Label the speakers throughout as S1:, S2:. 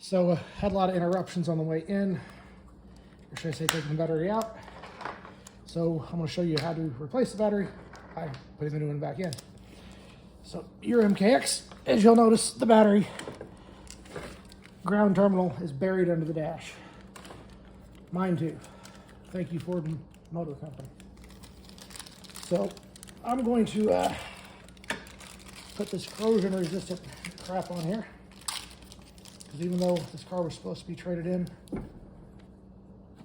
S1: So had a lot of interruptions on the way in, or should I say taking the battery out. So I'm going to show you how to replace the battery by putting the new one back in. So your MKX, as you'll notice, the battery ground terminal is buried under the dash. Mine too. Thank you, Ford Motor Company. So I'm going to put this corrosion resistant crap on here. Because even though this car was supposed to be traded in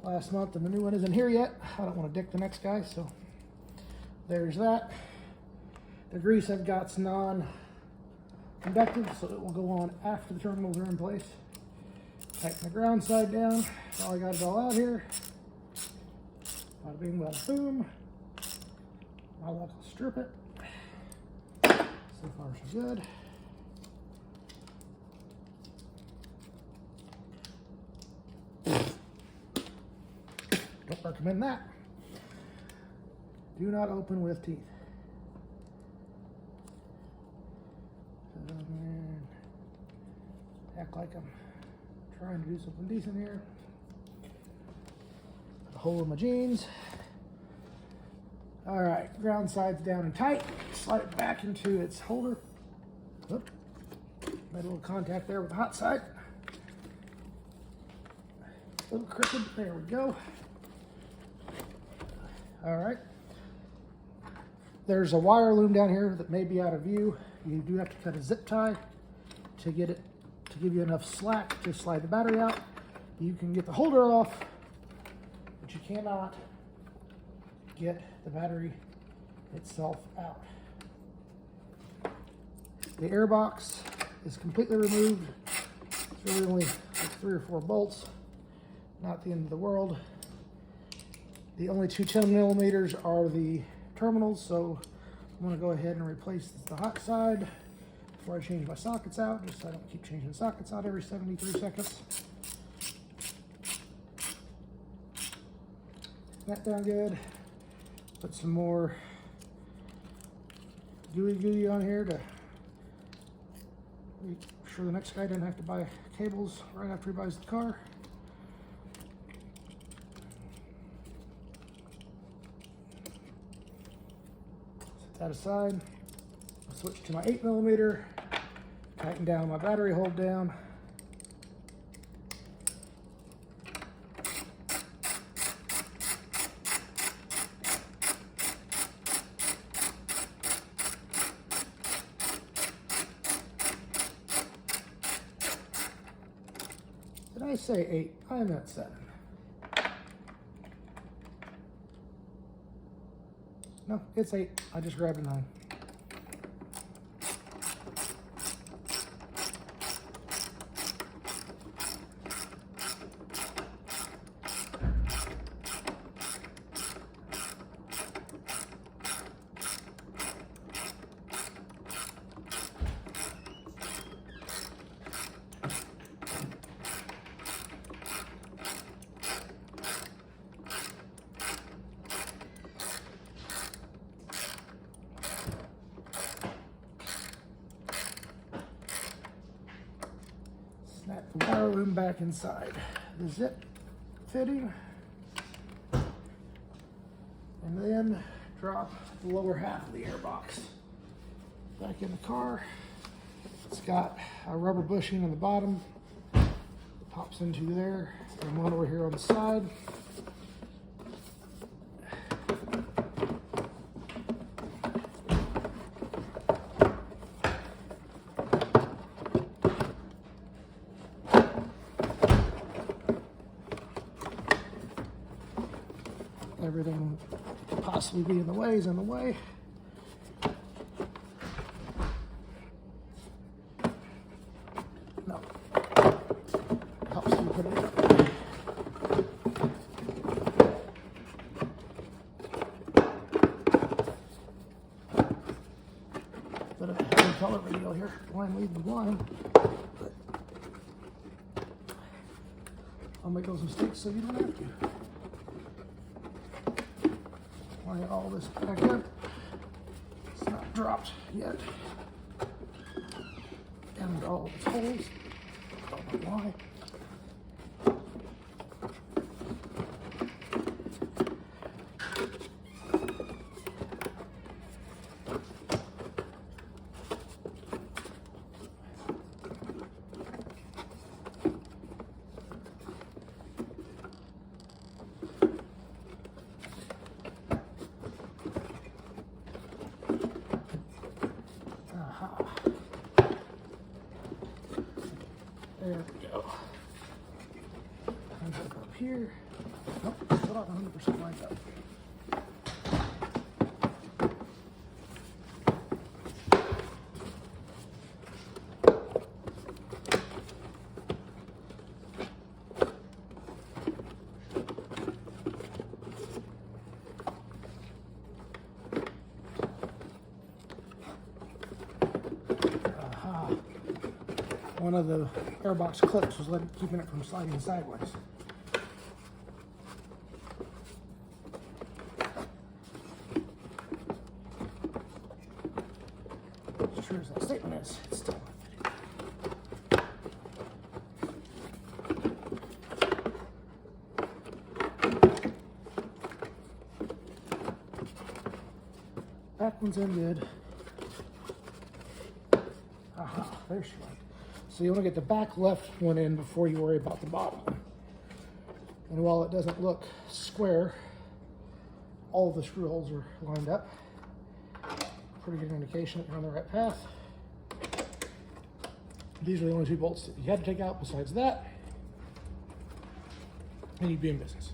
S1: last month and the new one isn't here yet, I don't want to dick the next guy, so there's that. The grease I've got's non-conductive, so it will go on after the terminals are in place. Tighten the ground side down. Now I got it all out here. Bada bing, bada boom. My luck will strip it. So far so good. Don't recommend that. Do not open with teeth. Act like I'm trying to do something decent here. Put a hole in my jeans. All right, ground side's down and tight. Slide it back into its holder. Oop. Made a little contact there with the hot side. A little crooked. There we go. All right. There's a wire loom down here that may be out of view. You do have to cut a zip tie to get it to give you enough slack to slide the battery out. You can get the holder off, but you cannot get the battery itself out. The air box is completely removed. It's really only like 3 or 4 bolts. Not the end of the world. The only 2 10mm are the terminals, so I'm going to go ahead and replace the hot side before I change my sockets out, just so I don't keep changing the sockets out every 73 seconds. That down good. Put some more gooey on here to make sure the next guy doesn't have to buy cables right after he buys the car. Set that aside. I'll switch to my 8mm. Tighten down my battery hold down. Did I say 8? I meant 7. No, it's 8. I just grabbed a 9. Snap the wire loom back inside the zip fitting, and then drop the lower half of the air box back in the car. It's got a rubber bushing on the bottom that pops into there, and one over here on the side. Everything that could possibly be in the way is in the way. No. Helps you put it in. Bit of a heavy color video here. Blind leading the blind. But I'll make those mistakes so you don't have to. Line all this back up. It's not dropped yet. And all its holes. Why? There we go. Lines up here. Nope, still not 100% lined up. One of the airbox clips was keeping it from sliding sideways. As true as that statement is, it's still not fitting. Back one's in good. Aha, there she went. So you want to get the back left one in before you worry about the bottom one. And while it doesn't look square, all of the screw holes are lined up. Pretty good indication that you're on the right path. These are the only two bolts that you had to take out. Besides that, and you'd be in business.